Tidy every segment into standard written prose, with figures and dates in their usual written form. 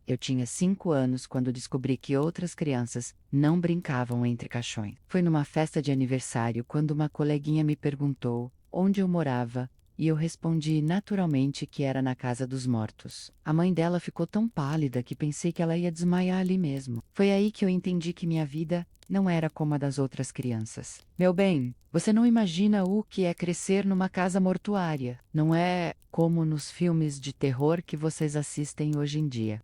Eu tinha 5 anos quando descobri que outras crianças não brincavam entre caixões. Foi numa festa de aniversário quando uma coleguinha me perguntou onde eu morava, e eu respondi naturalmente que era na casa dos mortos. A mãe dela ficou tão pálida que pensei que ela ia desmaiar ali mesmo. Foi aí que eu entendi que minha vida não era como a das outras crianças. Meu bem, você não imagina o que é crescer numa casa mortuária. Não é como nos filmes de terror que vocês assistem hoje em dia.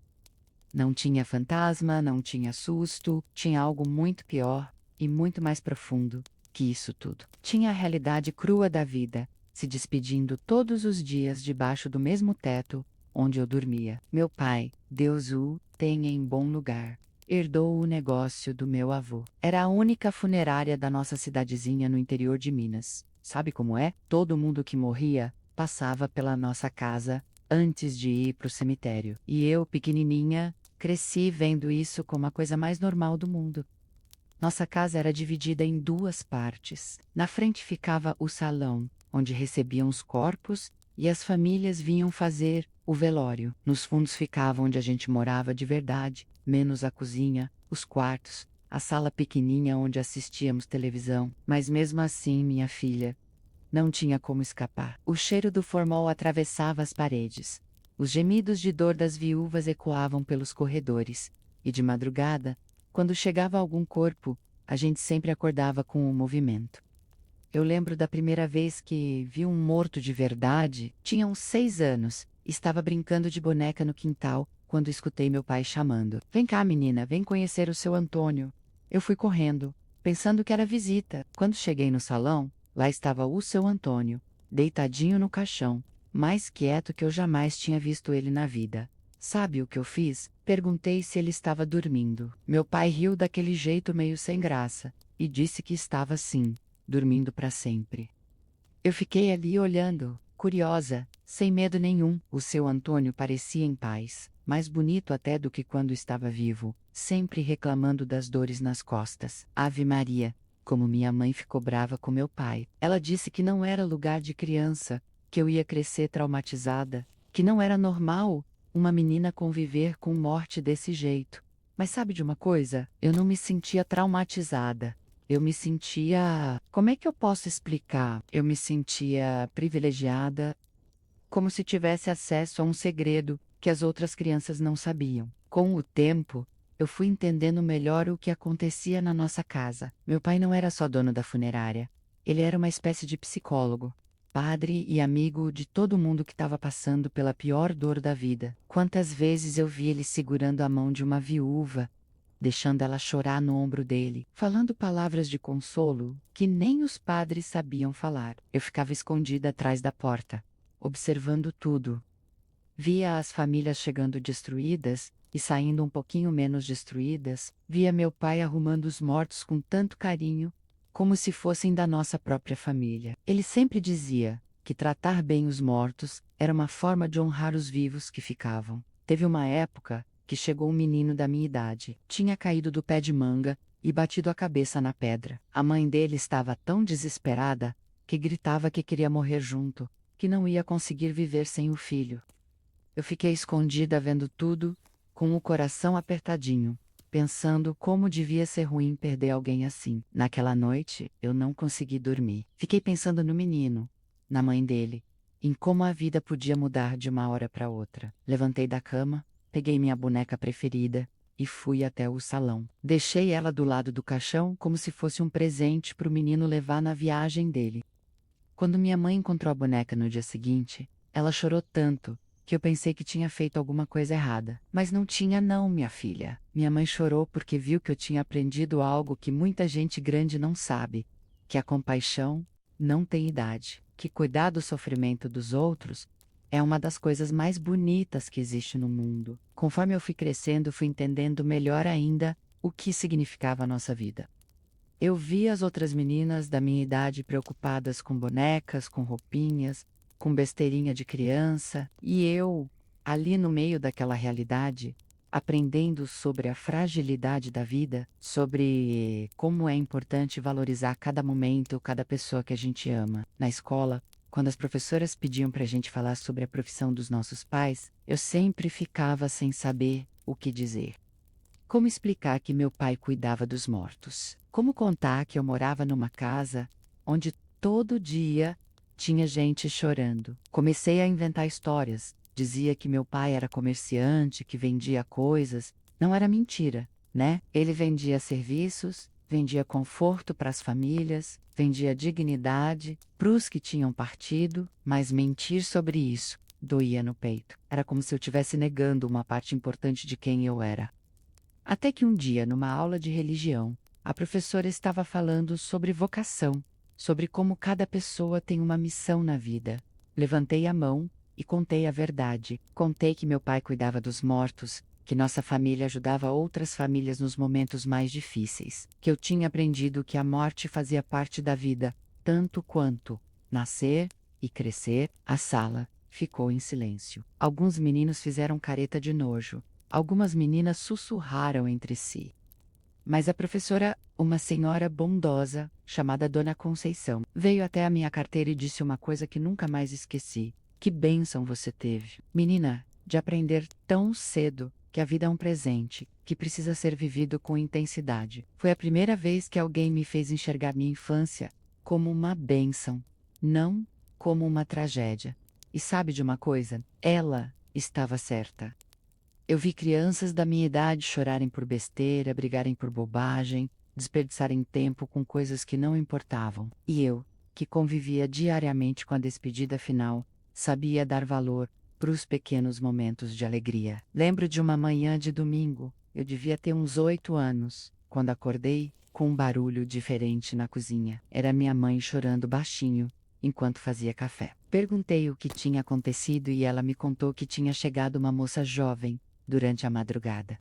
Não tinha fantasma, não tinha susto, tinha algo muito pior e muito mais profundo que isso tudo. Tinha a realidade crua da vida, se despedindo todos os dias debaixo do mesmo teto onde eu dormia. Meu pai, Deus o tenha em bom lugar, herdou o negócio do meu avô. Era a única funerária da nossa cidadezinha no interior de Minas. Sabe como é? Todo mundo que morria passava pela nossa casa antes de ir para o cemitério. E eu, pequenininha, cresci vendo isso como a coisa mais normal do mundo. Nossa casa era dividida em 2 partes. Na frente ficava o salão, onde recebiam os corpos e as famílias vinham fazer o velório. Nos fundos ficava onde a gente morava de verdade, menos a cozinha, os quartos, a sala pequenininha onde assistíamos televisão. Mas mesmo assim, minha filha, não tinha como escapar. O cheiro do formol atravessava as paredes. Os gemidos de dor das viúvas ecoavam pelos corredores. E de madrugada, quando chegava algum corpo, a gente sempre acordava com o movimento. Eu lembro da primeira vez que vi um morto de verdade. Tinha uns 6 anos. Estava brincando de boneca no quintal, quando escutei meu pai chamando. Vem cá, menina, vem conhecer o seu Antônio. Eu fui correndo, pensando que era visita. Quando cheguei no salão, lá estava o seu Antônio, deitadinho no caixão, mais quieto que eu jamais tinha visto ele na vida. Sabe o que eu fiz? Perguntei se ele estava dormindo. Meu pai riu daquele jeito meio sem graça, e disse que estava sim, dormindo para sempre. Eu fiquei ali olhando, curiosa, sem medo nenhum. O seu Antônio parecia em paz, mais bonito até do que quando estava vivo, sempre reclamando das dores nas costas. Ave Maria, como minha mãe ficou brava com meu pai. Ela disse que não era lugar de criança, que eu ia crescer traumatizada, que não era normal uma menina conviver com morte desse jeito. Mas sabe de uma coisa? Eu não me sentia traumatizada. Eu me sentia. Como é que eu posso explicar? Eu me sentia privilegiada, como se tivesse acesso a um segredo que as outras crianças não sabiam. Com o tempo, eu fui entendendo melhor o que acontecia na nossa casa. Meu pai não era só dono da funerária. Ele era uma espécie de psicólogo, padre e amigo de todo mundo que estava passando pela pior dor da vida. Quantas vezes eu vi ele segurando a mão de uma viúva, deixando ela chorar no ombro dele, falando palavras de consolo que nem os padres sabiam falar. Eu ficava escondida atrás da porta, observando tudo. Via as famílias chegando destruídas e saindo um pouquinho menos destruídas. Via meu pai arrumando os mortos com tanto carinho, como se fossem da nossa própria família. Ele sempre dizia que tratar bem os mortos era uma forma de honrar os vivos que ficavam. Teve uma época que chegou um menino da minha idade. Tinha caído do pé de manga e batido a cabeça na pedra. A mãe dele estava tão desesperada que gritava que queria morrer junto, que não ia conseguir viver sem o filho. Eu fiquei escondida vendo tudo, com o coração apertadinho, pensando como devia ser ruim perder alguém assim. Naquela noite, eu não consegui dormir. Fiquei pensando no menino, na mãe dele, em como a vida podia mudar de uma hora para outra. Levantei da cama, peguei minha boneca preferida e fui até o salão. Deixei ela do lado do caixão como se fosse um presente para o menino levar na viagem dele. Quando minha mãe encontrou a boneca no dia seguinte, ela chorou tanto que eu pensei que tinha feito alguma coisa errada. Mas não tinha não, minha filha. Minha mãe chorou porque viu que eu tinha aprendido algo que muita gente grande não sabe, que a compaixão não tem idade, que cuidar do sofrimento dos outros é uma das coisas mais bonitas que existe no mundo. Conforme eu fui crescendo, fui entendendo melhor ainda o que significava a nossa vida. Eu vi as outras meninas da minha idade preocupadas com bonecas, com roupinhas, com besteirinha de criança, e eu, ali no meio daquela realidade, aprendendo sobre a fragilidade da vida, sobre como é importante valorizar cada momento, cada pessoa que a gente ama. Na escola, quando as professoras pediam pra gente falar sobre a profissão dos nossos pais, eu sempre ficava sem saber o que dizer. Como explicar que meu pai cuidava dos mortos? Como contar que eu morava numa casa onde todo dia tinha gente chorando? Comecei a inventar histórias. Dizia que meu pai era comerciante, que vendia coisas. Não era mentira, né? Ele vendia serviços, vendia conforto para as famílias, vendia dignidade para os que tinham partido, mas mentir sobre isso doía no peito. Era como se eu estivesse negando uma parte importante de quem eu era. Até que um dia, numa aula de religião, a professora estava falando sobre vocação, sobre como cada pessoa tem uma missão na vida. Levantei a mão e contei a verdade. Contei que meu pai cuidava dos mortos, que nossa família ajudava outras famílias nos momentos mais difíceis, que eu tinha aprendido que a morte fazia parte da vida, tanto quanto nascer e crescer. A sala ficou em silêncio. Alguns meninos fizeram careta de nojo. Algumas meninas sussurraram entre si. Mas a professora, uma senhora bondosa, chamada Dona Conceição, veio até a minha carteira e disse uma coisa que nunca mais esqueci. Que bênção você teve, menina, de aprender tão cedo que a vida é um presente, que precisa ser vivido com intensidade. Foi a primeira vez que alguém me fez enxergar minha infância como uma bênção, não como uma tragédia. E sabe de uma coisa? Ela estava certa. Eu vi crianças da minha idade chorarem por besteira, brigarem por bobagem, desperdiçarem tempo com coisas que não importavam. E eu, que convivia diariamente com a despedida final, sabia dar valor para os pequenos momentos de alegria. Lembro de uma manhã de domingo, eu devia ter uns 8 anos, quando acordei com um barulho diferente na cozinha. Era minha mãe chorando baixinho, enquanto fazia café. Perguntei o que tinha acontecido e ela me contou que tinha chegado uma moça jovem, durante a madrugada.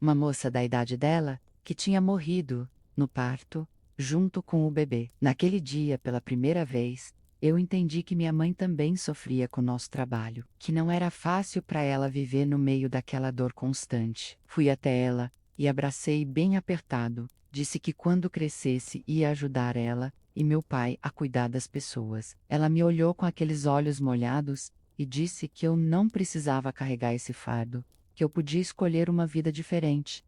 Uma moça da idade dela, que tinha morrido, no parto, junto com o bebê. Naquele dia, pela primeira vez, eu entendi que minha mãe também sofria com o nosso trabalho, que não era fácil para ela viver no meio daquela dor constante. Fui até ela e abracei bem apertado, disse que quando crescesse ia ajudar ela e meu pai a cuidar das pessoas. Ela me olhou com aqueles olhos molhados e disse que eu não precisava carregar esse fardo, que eu podia escolher uma vida diferente.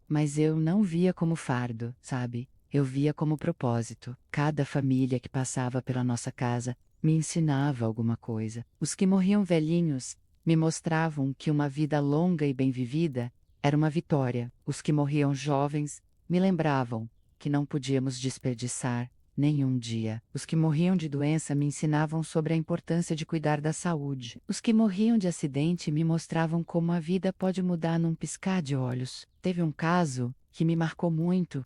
Mas eu não via como fardo, sabe? Eu via como propósito. Cada família que passava pela nossa casa me ensinava alguma coisa. Os que morriam velhinhos me mostravam que uma vida longa e bem vivida era uma vitória. Os que morriam jovens me lembravam que não podíamos desperdiçar nenhum dia. Os que morriam de doença me ensinavam sobre a importância de cuidar da saúde. Os que morriam de acidente me mostravam como a vida pode mudar num piscar de olhos. Teve um caso que me marcou muito.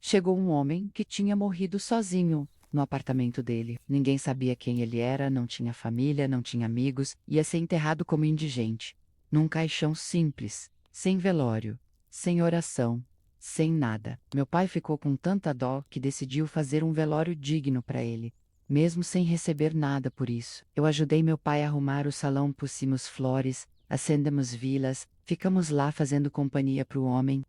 Chegou um homem que tinha morrido sozinho no apartamento dele. Ninguém sabia quem ele era, não tinha família, não tinha amigos, ia ser enterrado como indigente. Num caixão simples, sem velório, sem oração, sem nada. Meu pai ficou com tanta dó que decidiu fazer um velório digno para ele, mesmo sem receber nada por isso. Eu ajudei meu pai a arrumar o salão, pusimos flores, acendemos velas, ficamos lá fazendo companhia para o homem.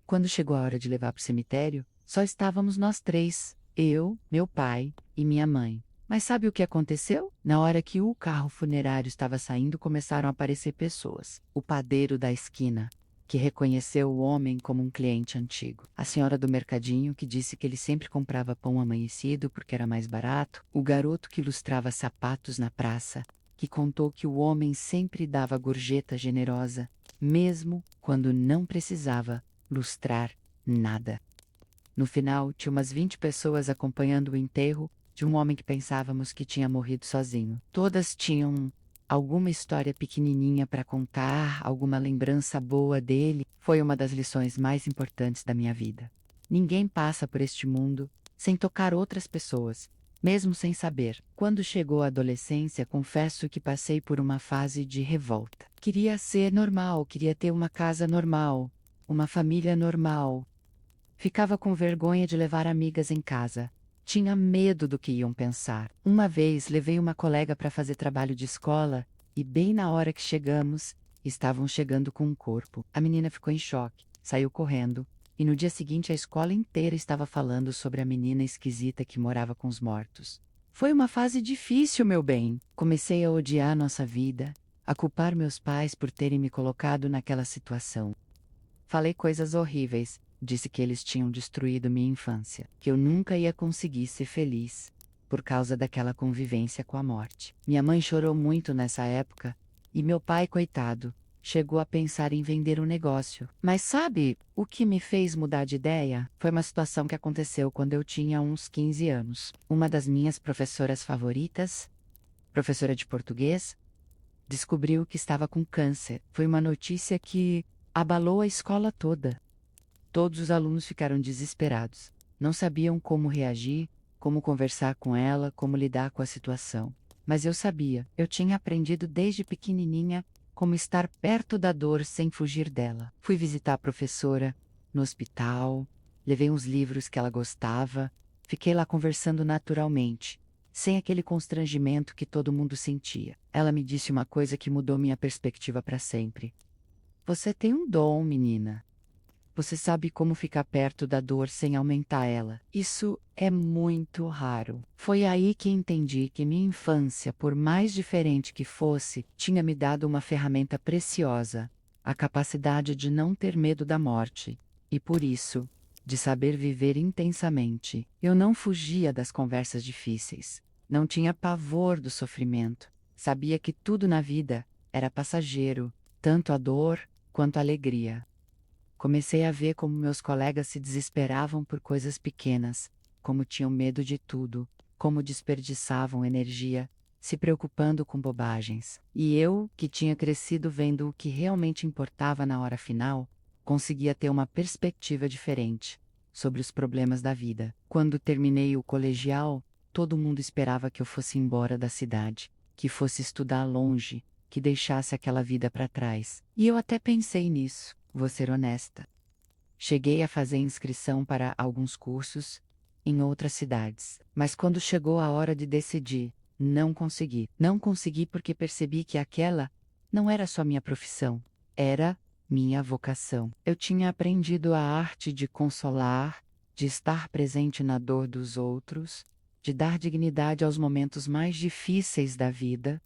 Quando chegou a hora de levar para o cemitério, só estávamos nós três, eu, meu pai e minha mãe. Mas sabe o que aconteceu? Na hora que o carro funerário estava saindo, começaram a aparecer pessoas. O padeiro da esquina, que reconheceu o homem como um cliente antigo. A senhora do mercadinho, que disse que ele sempre comprava pão amanhecido porque era mais barato. O garoto que lustrava sapatos na praça, que contou que o homem sempre dava gorjeta generosa, mesmo quando não precisava lustrar nada. No final, tinha umas 20 pessoas acompanhando o enterro de um homem que pensávamos que tinha morrido sozinho. Todas tinham alguma história pequenininha para contar, alguma lembrança boa dele. Foi uma das lições mais importantes da minha vida. Ninguém passa por este mundo sem tocar outras pessoas, mesmo sem saber. Quando chegou a adolescência, confesso que passei por uma fase de revolta. Queria ser normal, queria ter uma casa normal, uma família normal. Ficava com vergonha de levar amigas em casa. Tinha medo do que iam pensar. Uma vez levei uma colega para fazer trabalho de escola e bem na hora que chegamos, estavam chegando com um corpo. A menina ficou em choque, saiu correndo e no dia seguinte a escola inteira estava falando sobre a menina esquisita que morava com os mortos. Foi uma fase difícil, meu bem. Comecei a odiar nossa vida a culpar meus pais por terem me colocado naquela situação. Falei coisas horríveis, disse que eles tinham destruído minha infância, que eu nunca ia conseguir ser feliz, por causa daquela convivência com a morte. Minha mãe chorou muito nessa época, e meu pai, coitado, chegou a pensar em vender o negócio. Mas sabe o que me fez mudar de ideia? Foi uma situação que aconteceu quando eu tinha uns 15 anos. Uma das minhas professoras favoritas, professora de português, descobriu que estava com câncer. Foi uma notícia que abalou a escola toda. Todos os alunos ficaram desesperados. Não sabiam como reagir, como conversar com ela, como lidar com a situação. Mas eu sabia, eu tinha aprendido desde pequenininha como estar perto da dor sem fugir dela. Fui visitar a professora no hospital, levei uns livros que ela gostava, fiquei lá conversando naturalmente, sem aquele constrangimento que todo mundo sentia. Ela me disse uma coisa que mudou minha perspectiva para sempre. Você tem um dom, menina. Você sabe como ficar perto da dor sem aumentar ela. Isso é muito raro. Foi aí que entendi que minha infância, por mais diferente que fosse, tinha me dado uma ferramenta preciosa, a capacidade de não ter medo da morte. E por isso, de saber viver intensamente. Eu não fugia das conversas difíceis. Não tinha pavor do sofrimento. Sabia que tudo na vida era passageiro, tanto a dor quanto a alegria. Comecei a ver como meus colegas se desesperavam por coisas pequenas, como tinham medo de tudo, como desperdiçavam energia, se preocupando com bobagens. E eu, que tinha crescido vendo o que realmente importava na hora final, conseguia ter uma perspectiva diferente sobre os problemas da vida. Quando terminei o colegial, todo mundo esperava que eu fosse embora da cidade, que fosse estudar longe, que deixasse aquela vida para trás. E eu até pensei nisso, vou ser honesta. Cheguei a fazer inscrição para alguns cursos em outras cidades, mas quando chegou a hora de decidir, não consegui. Não consegui porque percebi que aquela não era só minha profissão, era minha vocação. Eu tinha aprendido a arte de consolar, de estar presente na dor dos outros, de dar dignidade aos momentos mais difíceis da vida.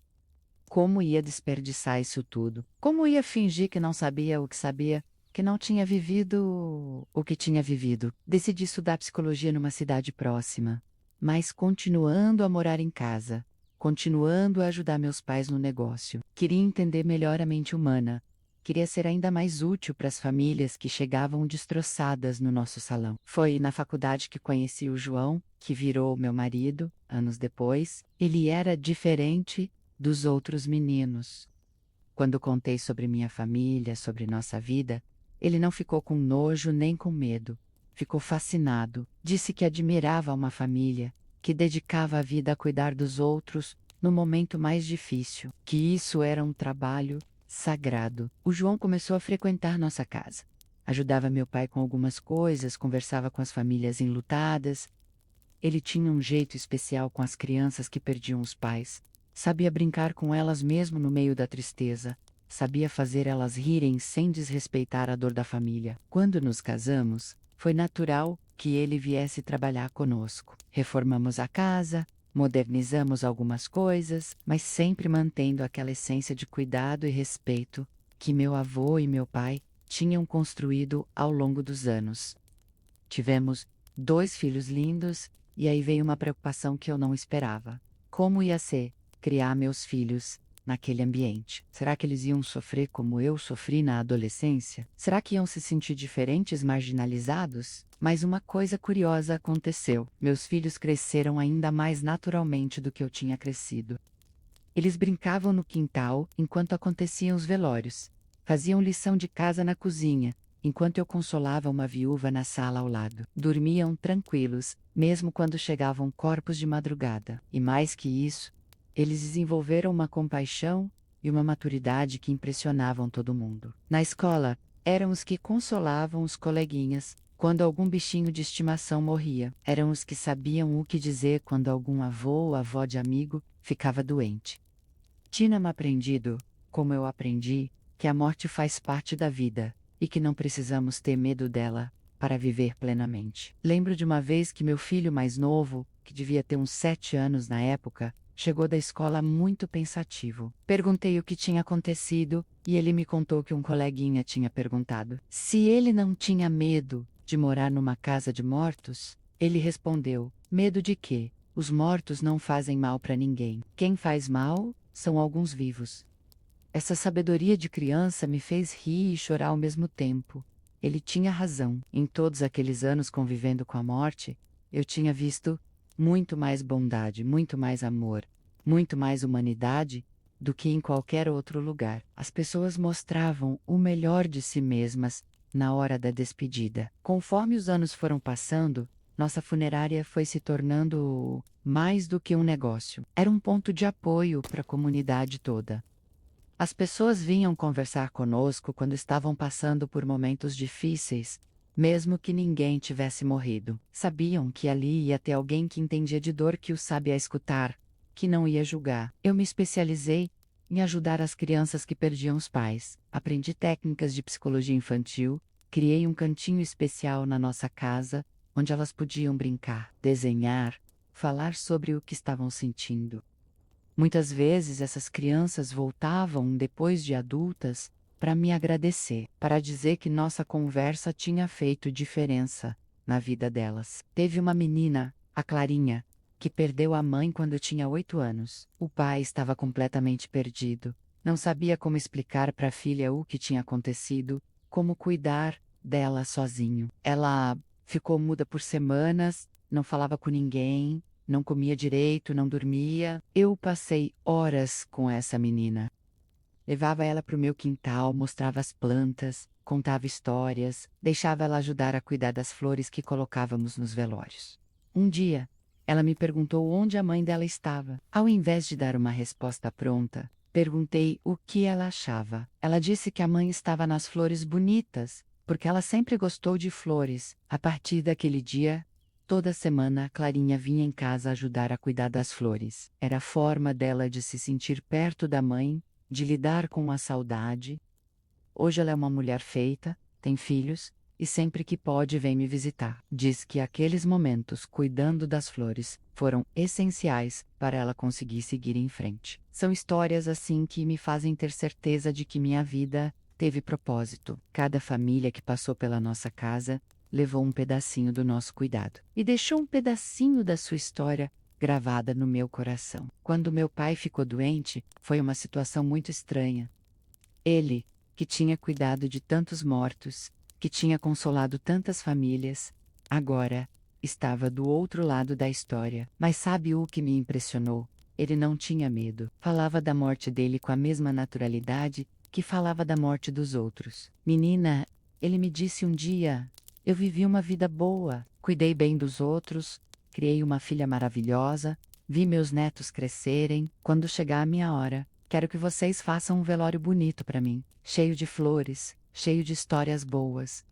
Como ia desperdiçar isso tudo? Como ia fingir que não sabia o que sabia, que não tinha vivido o que tinha vivido? Decidi estudar psicologia numa cidade próxima, mas continuando a morar em casa, continuando a ajudar meus pais no negócio. Queria entender melhor a mente humana. Queria ser ainda mais útil para as famílias que chegavam destroçadas no nosso salão. Foi na faculdade que conheci o João, que virou meu marido, anos depois. Ele era diferente dos outros meninos. Quando contei sobre minha família, sobre nossa vida, ele não ficou com nojo nem com medo. Ficou fascinado. Disse que admirava uma família, que dedicava a vida a cuidar dos outros no momento mais difícil, que isso era um trabalho sagrado. O João começou a frequentar nossa casa. Ajudava meu pai com algumas coisas, conversava com as famílias enlutadas. Ele tinha um jeito especial com as crianças que perdiam os pais. Sabia brincar com elas mesmo no meio da tristeza. Sabia fazer elas rirem sem desrespeitar a dor da família. Quando nos casamos, foi natural que ele viesse trabalhar conosco. Reformamos a casa, modernizamos algumas coisas, mas sempre mantendo aquela essência de cuidado e respeito que meu avô e meu pai tinham construído ao longo dos anos. Tivemos 2 filhos lindos, e aí veio uma preocupação que eu não esperava. Como ia ser criar meus filhos naquele ambiente? Será que eles iam sofrer como eu sofri na adolescência? Será que iam se sentir diferentes, marginalizados? Mas uma coisa curiosa aconteceu. Meus filhos cresceram ainda mais naturalmente do que eu tinha crescido. Eles brincavam no quintal enquanto aconteciam os velórios. Faziam lição de casa na cozinha, enquanto eu consolava uma viúva na sala ao lado. Dormiam tranquilos, mesmo quando chegavam corpos de madrugada. E mais que isso, eles desenvolveram uma compaixão e uma maturidade que impressionavam todo mundo. Na escola, eram os que consolavam os coleguinhas quando algum bichinho de estimação morria. Eram os que sabiam o que dizer quando algum avô ou avó de amigo ficava doente. Tinha-me aprendido, como eu aprendi, que a morte faz parte da vida e que não precisamos ter medo dela para viver plenamente. Lembro de uma vez que meu filho mais novo, que devia ter uns 7 anos na época, chegou da escola muito pensativo. Perguntei o que tinha acontecido e ele me contou que um coleguinha tinha perguntado se ele não tinha medo de morar numa casa de mortos. Ele respondeu: medo de quê? Os mortos não fazem mal para ninguém. Quem faz mal são alguns vivos. Essa sabedoria de criança me fez rir e chorar ao mesmo tempo. Ele tinha razão. Em todos aqueles anos convivendo com a morte, eu tinha visto muito mais bondade, muito mais amor, muito mais humanidade do que em qualquer outro lugar. As pessoas mostravam o melhor de si mesmas na hora da despedida. Conforme os anos foram passando, nossa funerária foi se tornando mais do que um negócio. Era um ponto de apoio para a comunidade toda. As pessoas vinham conversar conosco quando estavam passando por momentos difíceis, mesmo que ninguém tivesse morrido. Sabiam que ali ia ter alguém que entendia de dor, que o sabia escutar, que não ia julgar. Eu me especializei em ajudar as crianças que perdiam os pais. Aprendi técnicas de psicologia infantil, criei um cantinho especial na nossa casa, onde elas podiam brincar, desenhar, falar sobre o que estavam sentindo. Muitas vezes essas crianças voltavam depois de adultas para me agradecer, para dizer que nossa conversa tinha feito diferença na vida delas. Teve uma menina, a Clarinha, que perdeu a mãe quando tinha 8 anos. O pai estava completamente perdido. Não sabia como explicar para a filha o que tinha acontecido, como cuidar dela sozinho. Ela ficou muda por semanas, não falava com ninguém, não comia direito, não dormia. Eu passei horas com essa menina. Levava ela para o meu quintal, mostrava as plantas, contava histórias, deixava ela ajudar a cuidar das flores que colocávamos nos velórios. Um dia, ela me perguntou onde a mãe dela estava. Ao invés de dar uma resposta pronta, perguntei o que ela achava. Ela disse que a mãe estava nas flores bonitas, porque ela sempre gostou de flores. A partir daquele dia, toda semana, Clarinha vinha em casa ajudar a cuidar das flores. Era a forma dela de se sentir perto da mãe, de lidar com a saudade. Hoje ela é uma mulher feita, tem filhos, e sempre que pode vem me visitar. Diz que aqueles momentos cuidando das flores foram essenciais para ela conseguir seguir em frente. São histórias assim que me fazem ter certeza de que minha vida teve propósito. Cada família que passou pela nossa casa levou um pedacinho do nosso cuidado e deixou um pedacinho da sua história gravada no meu coração. Quando meu pai ficou doente, foi uma situação muito estranha. Ele, que tinha cuidado de tantos mortos, que tinha consolado tantas famílias, agora estava do outro lado da história. Mas sabe o que me impressionou? Ele não tinha medo. Falava da morte dele com a mesma naturalidade que falava da morte dos outros. Menina, ele me disse um dia: eu vivi uma vida boa, cuidei bem dos outros, criei uma filha maravilhosa, vi meus netos crescerem. Quando chegar a minha hora, quero que vocês façam um velório bonito para mim, cheio de flores, cheio de histórias boas.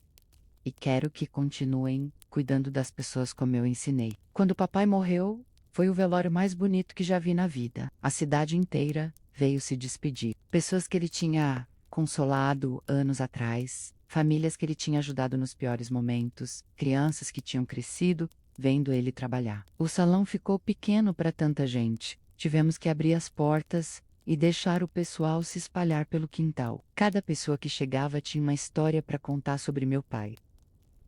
E quero que continuem cuidando das pessoas como eu ensinei. Quando o papai morreu, foi o velório mais bonito que já vi na vida. A cidade inteira veio se despedir. Pessoas que ele tinha consolado anos atrás, famílias que ele tinha ajudado nos piores momentos, crianças que tinham crescido vendo ele trabalhar. O salão ficou pequeno para tanta gente. Tivemos que abrir as portas e deixar o pessoal se espalhar pelo quintal. Cada pessoa que chegava tinha uma história para contar sobre meu pai.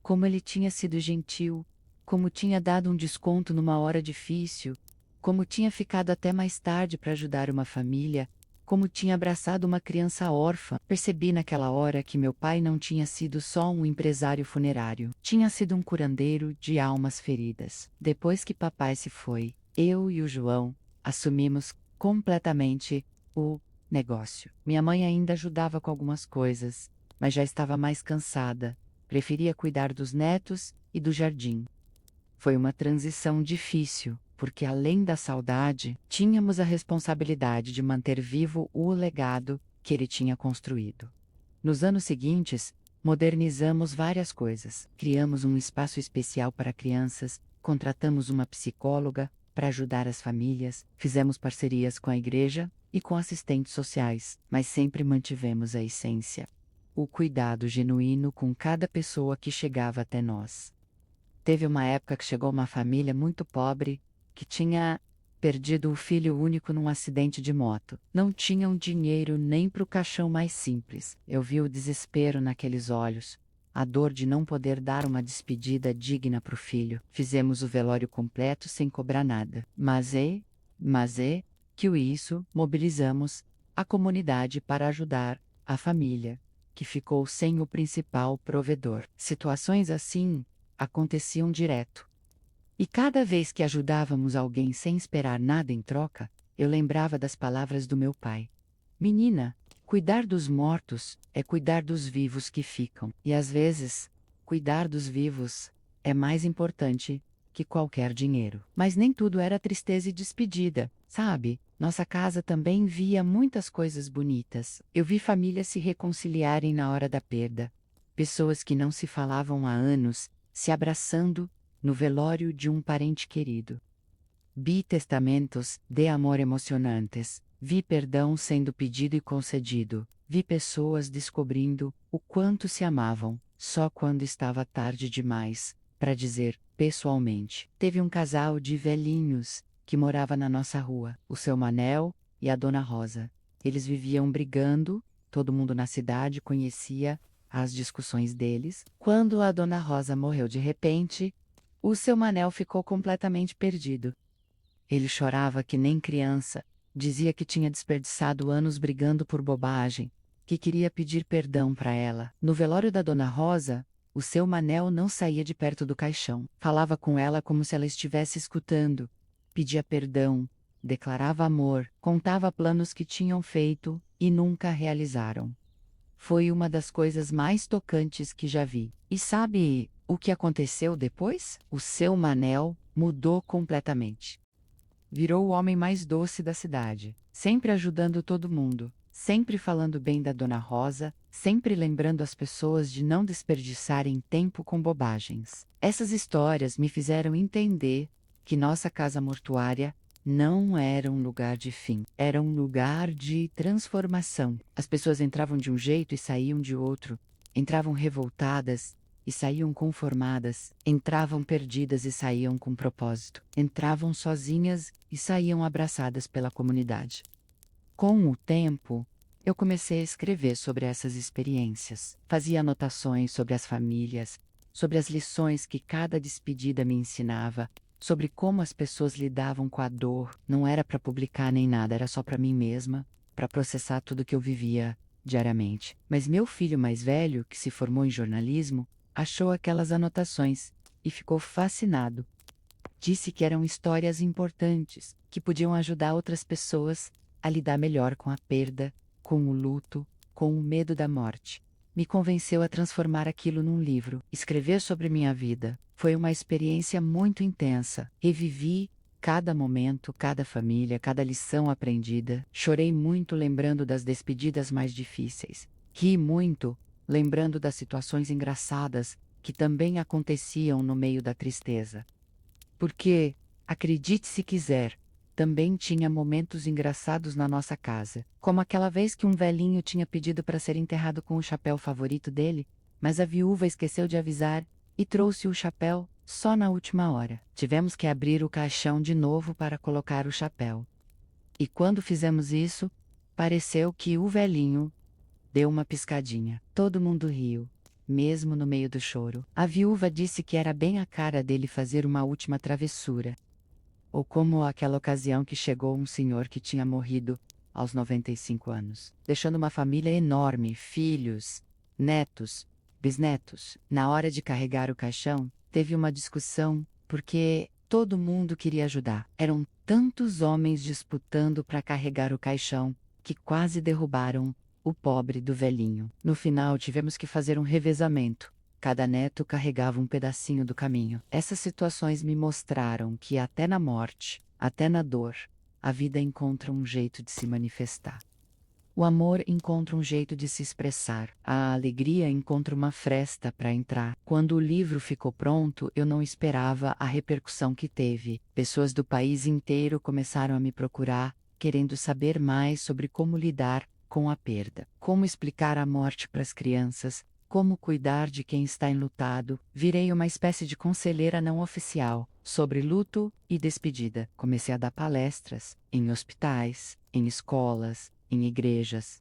Como ele tinha sido gentil, como tinha dado um desconto numa hora difícil, como tinha ficado até mais tarde para ajudar uma família, como tinha abraçado uma criança órfã. Percebi naquela hora que meu pai não tinha sido só um empresário funerário, tinha sido um curandeiro de almas feridas. Depois que papai se foi, eu e o João assumimos completamente o negócio. Minha mãe ainda ajudava com algumas coisas, mas já estava mais cansada. Preferia cuidar dos netos e do jardim. Foi uma transição difícil, porque além da saudade, tínhamos a responsabilidade de manter vivo o legado que ele tinha construído. Nos anos seguintes, modernizamos várias coisas. Criamos um espaço especial para crianças, contratamos uma psicóloga para ajudar as famílias, fizemos parcerias com a igreja e com assistentes sociais, mas sempre mantivemos a essência: o cuidado genuíno com cada pessoa que chegava até nós. Teve uma época que chegou uma família muito pobre, que tinha perdido o filho único num acidente de moto. Não tinham dinheiro nem para o caixão mais simples. Eu vi o desespero naqueles olhos, a dor de não poder dar uma despedida digna para o filho. Fizemos o velório completo sem cobrar nada. Que isso, mobilizamos a comunidade para ajudar a família, que ficou sem o principal provedor. Situações assim aconteciam direto. E cada vez que ajudávamos alguém sem esperar nada em troca, eu lembrava das palavras do meu pai. Menina, cuidar dos mortos é cuidar dos vivos que ficam. E às vezes, cuidar dos vivos é mais importante que qualquer dinheiro. Mas nem tudo era tristeza e despedida, sabe? Nossa casa também via muitas coisas bonitas. Eu vi famílias se reconciliarem na hora da perda. Pessoas que não se falavam há anos, se abraçando no velório de um parente querido. Vi testamentos de amor emocionantes. Vi perdão sendo pedido e concedido. Vi pessoas descobrindo o quanto se amavam, só quando estava tarde demais para dizer pessoalmente. Teve um casal de velhinhos que morava na nossa rua, o seu Manel e a Dona Rosa. Eles viviam brigando, todo mundo na cidade conhecia as discussões deles. Quando a Dona Rosa morreu de repente, o seu Manel ficou completamente perdido. Ele chorava que nem criança, dizia que tinha desperdiçado anos brigando por bobagem, que queria pedir perdão para ela. No velório da Dona Rosa, o seu Manel não saía de perto do caixão. Falava com ela como se ela estivesse escutando. Pedia perdão, declarava amor, contava planos que tinham feito e nunca realizaram. Foi uma das coisas mais tocantes que já vi. E sabe o que aconteceu depois? O seu Manel mudou completamente. Virou o homem mais doce da cidade, sempre ajudando todo mundo, sempre falando bem da Dona Rosa, sempre lembrando as pessoas de não desperdiçarem tempo com bobagens. Essas histórias me fizeram entender que nossa casa mortuária não era um lugar de fim, era um lugar de transformação. As pessoas entravam de um jeito e saíam de outro, entravam revoltadas e saíam conformadas, entravam perdidas e saíam com propósito, entravam sozinhas e saíam abraçadas pela comunidade. Com o tempo, eu comecei a escrever sobre essas experiências, fazia anotações sobre as famílias, sobre as lições que cada despedida me ensinava, sobre como as pessoas lidavam com a dor. Não era para publicar nem nada, era só para mim mesma, para processar tudo que eu vivia diariamente. Mas meu filho mais velho, que se formou em jornalismo, achou aquelas anotações e ficou fascinado. Disse que eram histórias importantes, que podiam ajudar outras pessoas a lidar melhor com a perda, com o luto, com o medo da morte. Me convenceu a transformar aquilo num livro. Escrever sobre minha vida foi uma experiência muito intensa. Revivi cada momento, cada família, cada lição aprendida. Chorei muito lembrando das despedidas mais difíceis. Ri muito lembrando das situações engraçadas que também aconteciam no meio da tristeza. Porque, acredite se quiser, também tinha momentos engraçados na nossa casa, como aquela vez que um velhinho tinha pedido para ser enterrado com o chapéu favorito dele, mas a viúva esqueceu de avisar e trouxe o chapéu só na última hora. Tivemos que abrir o caixão de novo para colocar o chapéu. E quando fizemos isso, pareceu que o velhinho deu uma piscadinha. Todo mundo riu, mesmo no meio do choro. A viúva disse que era bem a cara dele fazer uma última travessura. Ou como aquela ocasião que chegou um senhor que tinha morrido aos 95 anos, deixando uma família enorme, filhos, netos, bisnetos. Na hora de carregar o caixão, teve uma discussão, porque todo mundo queria ajudar. Eram tantos homens disputando para carregar o caixão, que quase derrubaram o pobre do velhinho. No final tivemos que fazer um revezamento. Cada neto carregava um pedacinho do caminho. Essas situações me mostraram que até na morte, até na dor, a vida encontra um jeito de se manifestar. O amor encontra um jeito de se expressar. A alegria encontra uma fresta para entrar. Quando o livro ficou pronto, eu não esperava a repercussão que teve. Pessoas do país inteiro começaram a me procurar, querendo saber mais sobre como lidar com a perda, como explicar a morte para as crianças, como cuidar de quem está enlutado. Virei uma espécie de conselheira não oficial. sobre luto e despedida. Comecei a dar palestras em hospitais, em escolas, em igrejas.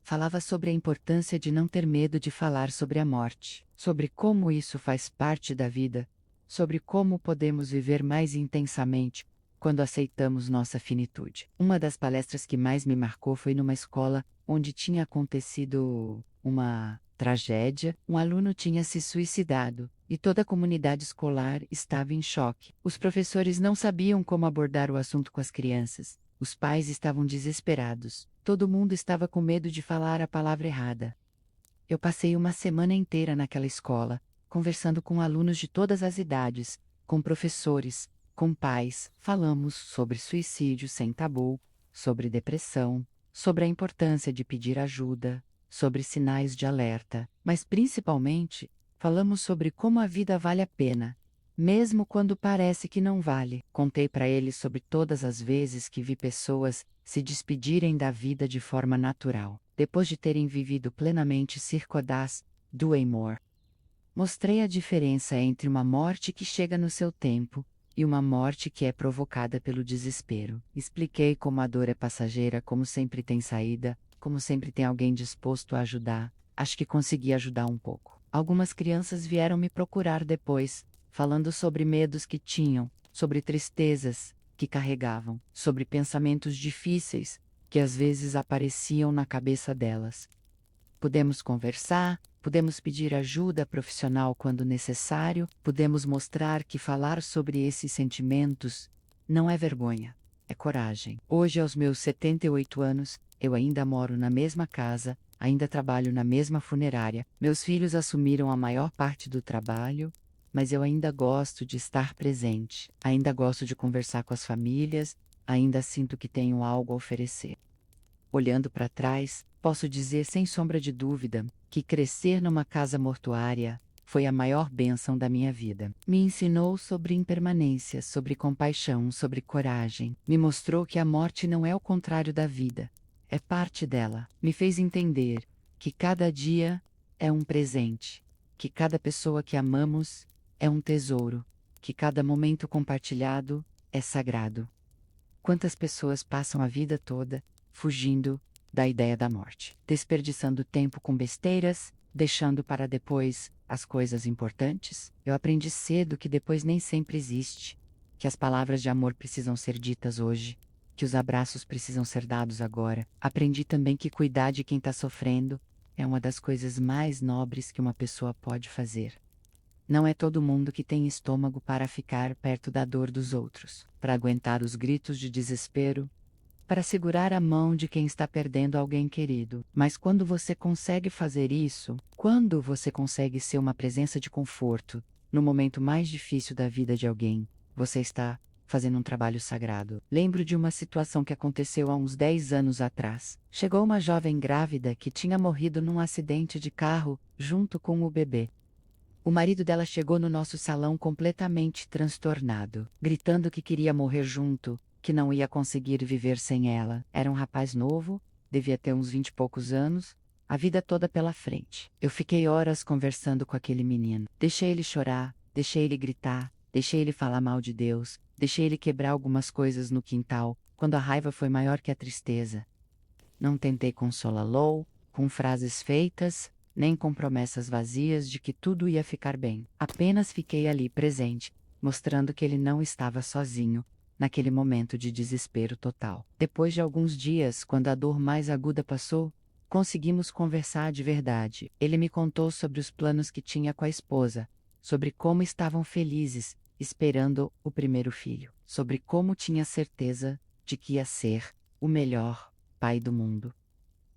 Falava sobre a importância de não ter medo de falar sobre a morte, sobre como isso faz parte da vida, sobre como podemos viver mais intensamente quando aceitamos nossa finitude. Uma das palestras que mais me marcou foi numa escola onde tinha acontecido uma tragédia. Um aluno tinha se suicidado e toda a comunidade escolar estava em choque. Os professores não sabiam como abordar o assunto com as crianças. Os pais estavam desesperados. Todo mundo estava com medo de falar a palavra errada. Eu passei uma semana inteira naquela escola, conversando com alunos de todas as idades, com professores, com pais. Falamos sobre suicídio sem tabu, sobre depressão, sobre a importância de pedir ajuda, sobre sinais de alerta, mas principalmente, falamos sobre como a vida vale a pena, mesmo quando parece que não vale. Contei para eles sobre todas as vezes que vi pessoas se despedirem da vida de forma natural, depois de terem vivido plenamente Circodas, do Amor. Mostrei a diferença entre uma morte que chega no seu tempo e uma morte que é provocada pelo desespero. Expliquei como a dor é passageira, como sempre tem saída, como sempre tem alguém disposto a ajudar. Acho que consegui ajudar um pouco. Algumas crianças vieram me procurar depois, falando sobre medos que tinham, sobre tristezas que carregavam, sobre pensamentos difíceis que às vezes apareciam na cabeça delas. Pudemos conversar, pudemos pedir ajuda profissional quando necessário, pudemos mostrar que falar sobre esses sentimentos não é vergonha, é coragem. Hoje, aos meus 78 anos, eu ainda moro na mesma casa, ainda trabalho na mesma funerária. Meus filhos assumiram a maior parte do trabalho, mas eu ainda gosto de estar presente, ainda gosto de conversar com as famílias, ainda sinto que tenho algo a oferecer. Olhando para trás, posso dizer sem sombra de dúvida que crescer numa casa mortuária foi a maior bênção da minha vida. Me ensinou sobre impermanência, sobre compaixão, sobre coragem. Me mostrou que a morte não é o contrário da vida, é parte dela. Me fez entender que cada dia é um presente, que cada pessoa que amamos é um tesouro, que cada momento compartilhado é sagrado. Quantas pessoas passam a vida toda fugindo da ideia da morte, desperdiçando tempo com besteiras, deixando para depois as coisas importantes? Eu aprendi cedo que depois nem sempre existe, que as palavras de amor precisam ser ditas hoje, que os abraços precisam ser dados agora. Aprendi também que cuidar de quem está sofrendo é uma das coisas mais nobres que uma pessoa pode fazer. Não é todo mundo que tem estômago para ficar perto da dor dos outros, para aguentar os gritos de desespero, para segurar a mão de quem está perdendo alguém querido. Mas quando você consegue fazer isso, quando você consegue ser uma presença de conforto no momento mais difícil da vida de alguém, você está fazendo um trabalho sagrado. Lembro de uma situação que aconteceu há uns 10 anos atrás. Chegou uma jovem grávida que tinha morrido num acidente de carro junto com o bebê. O marido dela chegou no nosso salão completamente transtornado, gritando que queria morrer junto, que não ia conseguir viver sem ela. Era um rapaz novo, devia ter uns 20 e poucos anos, a vida toda pela frente. Eu fiquei horas conversando com aquele menino. Deixei ele chorar, deixei ele gritar, deixei ele falar mal de Deus, deixei ele quebrar algumas coisas no quintal, quando a raiva foi maior que a tristeza. Não tentei consolá-lo com frases feitas, nem com promessas vazias de que tudo ia ficar bem. Apenas fiquei ali presente, mostrando que ele não estava sozinho, naquele momento de desespero total. Depois de alguns dias, quando a dor mais aguda passou, conseguimos conversar de verdade. Ele me contou sobre os planos que tinha com a esposa, sobre como estavam felizes, esperando o primeiro filho, sobre como tinha certeza de que ia ser o melhor pai do mundo.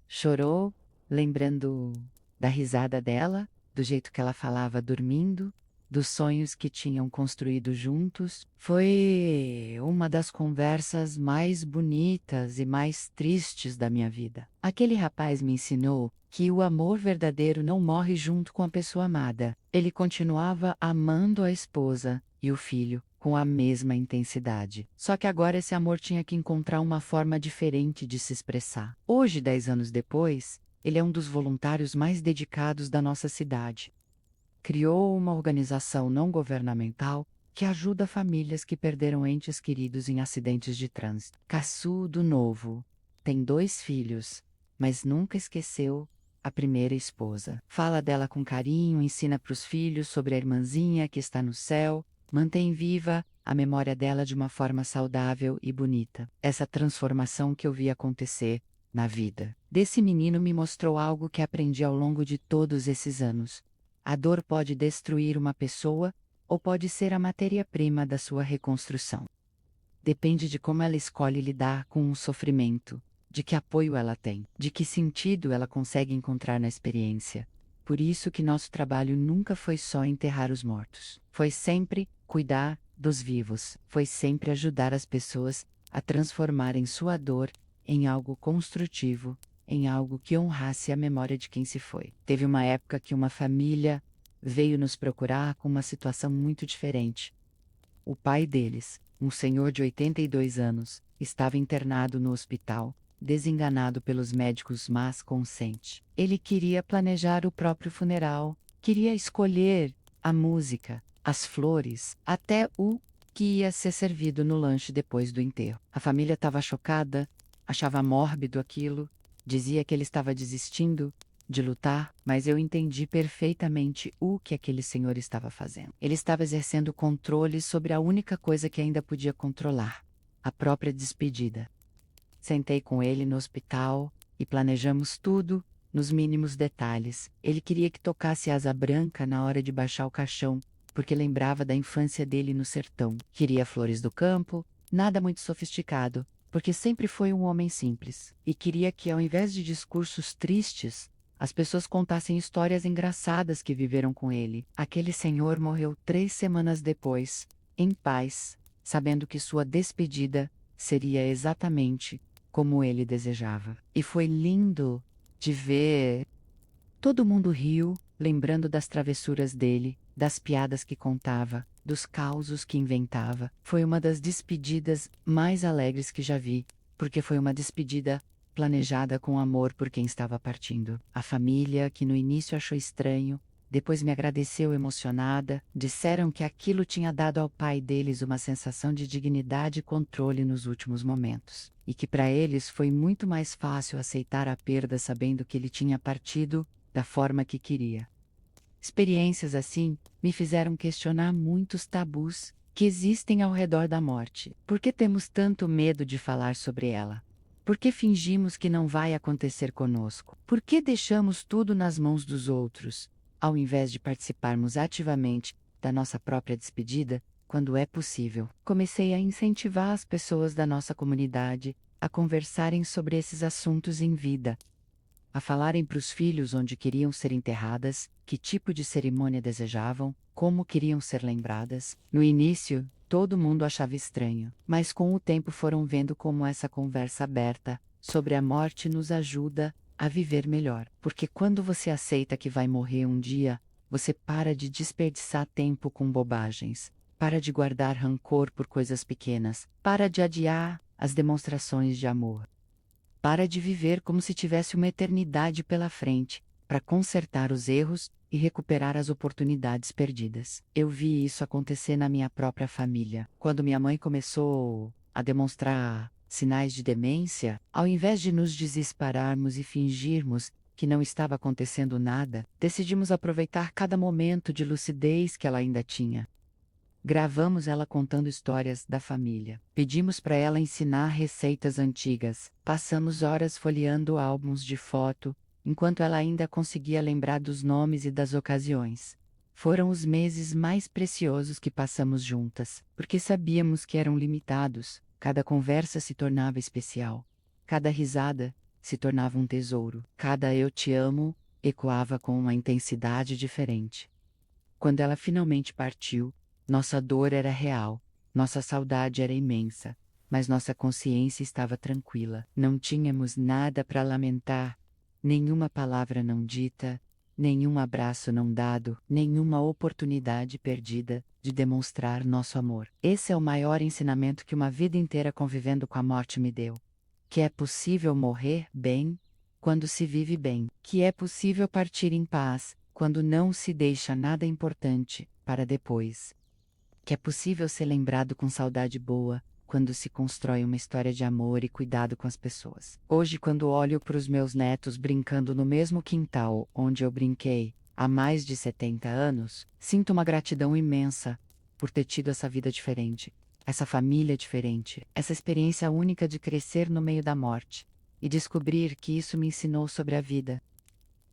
Chorou, lembrando da risada dela, do jeito que ela falava dormindo, dos sonhos que tinham construído juntos. Foi uma das conversas mais bonitas e mais tristes da minha vida. Aquele rapaz me ensinou que o amor verdadeiro não morre junto com a pessoa amada. Ele continuava amando a esposa e o filho com a mesma intensidade. Só que agora esse amor tinha que encontrar uma forma diferente de se expressar. Hoje, 10 anos depois, ele é um dos voluntários mais dedicados da nossa cidade. Criou uma organização não governamental que ajuda famílias que perderam entes queridos em acidentes de trânsito. Caçudo novo. Tem 2 filhos, mas nunca esqueceu a primeira esposa. Fala dela com carinho, ensina para os filhos sobre a irmãzinha que está no céu, mantém viva a memória dela de uma forma saudável e bonita. Essa transformação que eu vi acontecer na vida desse menino me mostrou algo que aprendi ao longo de todos esses anos. A dor pode destruir uma pessoa ou pode ser a matéria-prima da sua reconstrução. Depende de como ela escolhe lidar com o sofrimento, de que apoio ela tem, de que sentido ela consegue encontrar na experiência. Por isso que nosso trabalho nunca foi só enterrar os mortos. Foi sempre cuidar dos vivos. Foi sempre ajudar as pessoas a transformarem sua dor em algo construtivo, em algo que honrasse a memória de quem se foi. Teve uma época que uma família veio nos procurar com uma situação muito diferente. O pai deles, um senhor de 82 anos, estava internado no hospital, desenganado pelos médicos, mas consciente. Ele queria planejar o próprio funeral, queria escolher a música, as flores, até o que ia ser servido no lanche depois do enterro. A família estava chocada, achava mórbido aquilo, dizia que ele estava desistindo de lutar, mas eu entendi perfeitamente o que aquele senhor estava fazendo. Ele estava exercendo controle sobre a única coisa que ainda podia controlar, a própria despedida. Sentei com ele no hospital e planejamos tudo nos mínimos detalhes. Ele queria que tocasse Asa Branca na hora de baixar o caixão, porque lembrava da infância dele no sertão. Queria flores do campo, nada muito sofisticado, porque sempre foi um homem simples. E queria que, ao invés de discursos tristes, as pessoas contassem histórias engraçadas que viveram com ele. Aquele senhor morreu 3 semanas depois, em paz, sabendo que sua despedida seria exatamente como ele desejava. E foi lindo de ver. Todo mundo riu, lembrando das travessuras dele, das piadas que contava, dos causos que inventava. Foi uma das despedidas mais alegres que já vi, porque foi uma despedida planejada com amor por quem estava partindo. A família, que no início achou estranho, depois me agradeceu emocionada, disseram que aquilo tinha dado ao pai deles uma sensação de dignidade e controle nos últimos momentos, e que para eles foi muito mais fácil aceitar a perda sabendo que ele tinha partido da forma que queria. Experiências assim me fizeram questionar muitos tabus que existem ao redor da morte. Por que temos tanto medo de falar sobre ela? Por que fingimos que não vai acontecer conosco? Por que deixamos tudo nas mãos dos outros, ao invés de participarmos ativamente da nossa própria despedida, quando é possível? Comecei a incentivar as pessoas da nossa comunidade a conversarem sobre esses assuntos em vida, a falarem para os filhos onde queriam ser enterradas, que tipo de cerimônia desejavam, como queriam ser lembradas. No início, todo mundo achava estranho, mas com o tempo foram vendo como essa conversa aberta sobre a morte nos ajuda a viver melhor. Porque quando você aceita que vai morrer um dia, você para de desperdiçar tempo com bobagens, para de guardar rancor por coisas pequenas, para de adiar as demonstrações de amor. Para de viver como se tivesse uma eternidade pela frente, para consertar os erros e recuperar as oportunidades perdidas. Eu vi isso acontecer na minha própria família. Quando minha mãe começou a demonstrar sinais de demência, ao invés de nos desesperarmos e fingirmos que não estava acontecendo nada, decidimos aproveitar cada momento de lucidez que ela ainda tinha. Gravamos ela contando histórias da família. Pedimos para ela ensinar receitas antigas. Passamos horas folheando álbuns de foto, enquanto ela ainda conseguia lembrar dos nomes e das ocasiões. Foram os meses mais preciosos que passamos juntas, porque sabíamos que eram limitados. Cada conversa se tornava especial. Cada risada se tornava um tesouro. Cada "eu te amo" ecoava com uma intensidade diferente. Quando ela finalmente partiu, nossa dor era real, nossa saudade era imensa, mas nossa consciência estava tranquila. Não tínhamos nada para lamentar, nenhuma palavra não dita, nenhum abraço não dado, nenhuma oportunidade perdida de demonstrar nosso amor. Esse é o maior ensinamento que uma vida inteira convivendo com a morte me deu. Que é possível morrer bem quando se vive bem. Que é possível partir em paz quando não se deixa nada importante para depois. que é possível ser lembrado com saudade boa, quando se constrói uma história de amor e cuidado com as pessoas. Hoje, quando olho para os meus netos brincando no mesmo quintal onde eu brinquei há mais de 70 anos, sinto uma gratidão imensa por ter tido essa vida diferente, essa família diferente, essa experiência única de crescer no meio da morte e descobrir que isso me ensinou sobre a vida.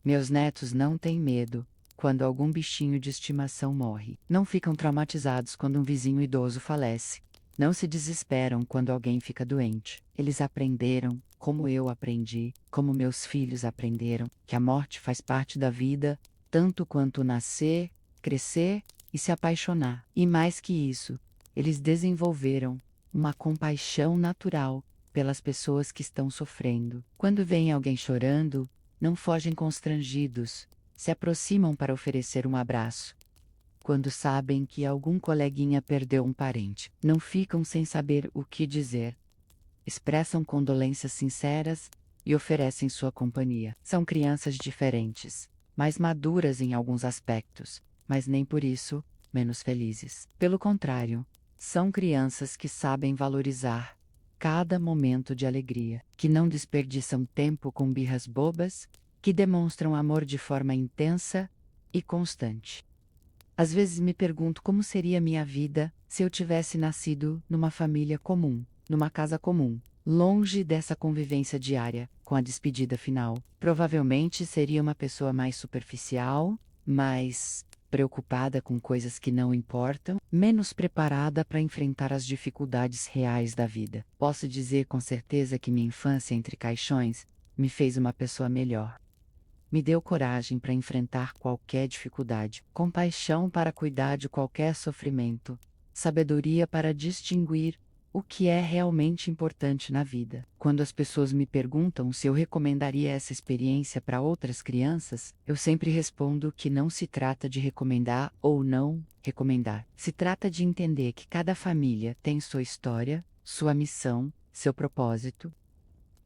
Meus netos não têm medo quando algum bichinho de estimação morre. Não ficam traumatizados quando um vizinho idoso falece. Não se desesperam quando alguém fica doente. Eles aprenderam, como eu aprendi, como meus filhos aprenderam, que a morte faz parte da vida, tanto quanto nascer, crescer e se apaixonar. E mais que isso, eles desenvolveram uma compaixão natural pelas pessoas que estão sofrendo. Quando veem alguém chorando, não fogem constrangidos, se aproximam para oferecer um abraço. Quando sabem que algum coleguinha perdeu um parente, não ficam sem saber o que dizer. Expressam condolências sinceras e oferecem sua companhia. São crianças diferentes, mais maduras em alguns aspectos, mas nem por isso menos felizes. Pelo contrário, são crianças que sabem valorizar cada momento de alegria, que não desperdiçam tempo com birras bobas, que demonstram amor de forma intensa e constante. Às vezes me pergunto como seria minha vida se eu tivesse nascido numa família comum, numa casa comum, longe dessa convivência diária, com a despedida final. Provavelmente seria uma pessoa mais superficial, mais preocupada com coisas que não importam, menos preparada para enfrentar as dificuldades reais da vida. Posso dizer com certeza que minha infância entre caixões me fez uma pessoa melhor. Me deu coragem para enfrentar qualquer dificuldade, compaixão para cuidar de qualquer sofrimento, sabedoria para distinguir o que é realmente importante na vida. Quando as pessoas me perguntam se eu recomendaria essa experiência para outras crianças, eu sempre respondo que não se trata de recomendar ou não recomendar. Se trata de entender que cada família tem sua história, sua missão, seu propósito.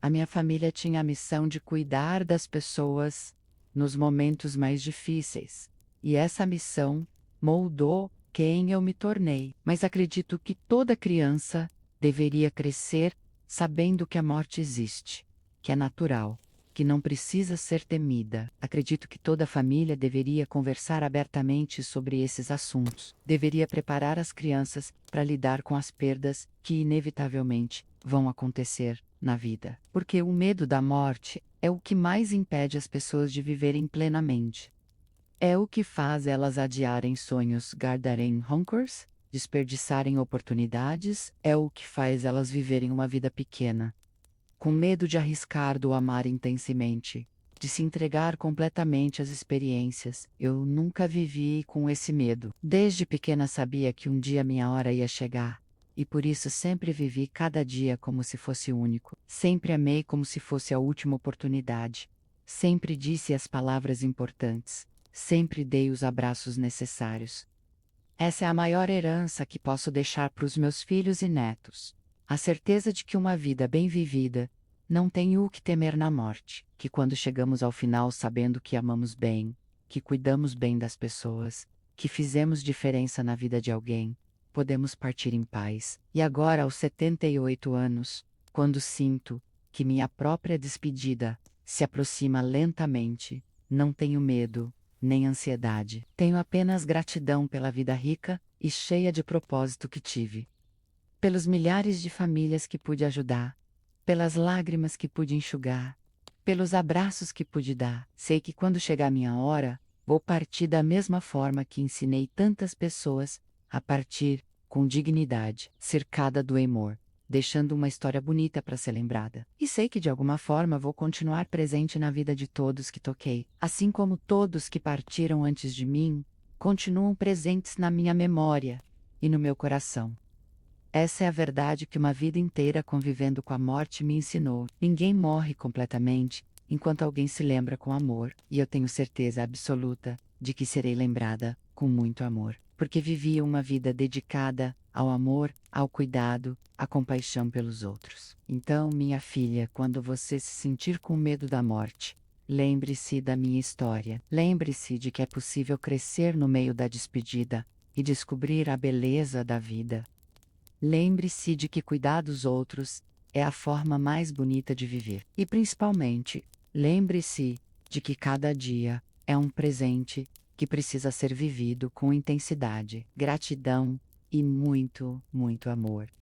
A minha família tinha a missão de cuidar das pessoas nos momentos mais difíceis. E essa missão moldou quem eu me tornei. Mas acredito que toda criança deveria crescer sabendo que a morte existe, que é natural, que não precisa ser temida. Acredito que toda família deveria conversar abertamente sobre esses assuntos. Deveria preparar as crianças para lidar com as perdas que inevitavelmente vão acontecer na vida. Porque o medo da morte é o que mais impede as pessoas de viverem plenamente. É o que faz elas adiarem sonhos, guardarem rancors, desperdiçarem oportunidades, é o que faz elas viverem uma vida pequena, com medo de arriscar do amar intensamente, de se entregar completamente às experiências. Eu nunca vivi com esse medo. Desde pequena sabia que um dia minha hora ia chegar. E por isso sempre vivi cada dia como se fosse único. Sempre amei como se fosse a última oportunidade. Sempre disse as palavras importantes. Sempre dei os abraços necessários. Essa é a maior herança que posso deixar para os meus filhos e netos. A certeza de que uma vida bem vivida não tem o que temer na morte. Que quando chegamos ao final sabendo que amamos bem, que cuidamos bem das pessoas, que fizemos diferença na vida de alguém, podemos partir em paz. E agora, aos 78 anos, quando sinto que minha própria despedida se aproxima lentamente, não tenho medo, nem ansiedade. Tenho apenas gratidão pela vida rica e cheia de propósito que tive. Pelos milhares de famílias que pude ajudar, pelas lágrimas que pude enxugar, pelos abraços que pude dar. Sei que quando chegar a minha hora, vou partir da mesma forma que ensinei tantas pessoas a partir com dignidade, cercada do amor, deixando uma história bonita para ser lembrada. E sei que de alguma forma vou continuar presente na vida de todos que toquei, assim como todos que partiram antes de mim, continuam presentes na minha memória e no meu coração. Essa é a verdade que uma vida inteira convivendo com a morte me ensinou. Ninguém morre completamente enquanto alguém se lembra com amor, e eu tenho certeza absoluta de que serei lembrada com muito amor, porque vivi uma vida dedicada ao amor, ao cuidado, à compaixão pelos outros. Então, minha filha, quando você se sentir com medo da morte, lembre-se da minha história. Lembre-se de que é possível crescer no meio da despedida, e descobrir a beleza da vida. Lembre-se de que cuidar dos outros é a forma mais bonita de viver. E principalmente, lembre-se de que cada dia é um presente que precisa ser vivido com intensidade, gratidão e muito, muito amor.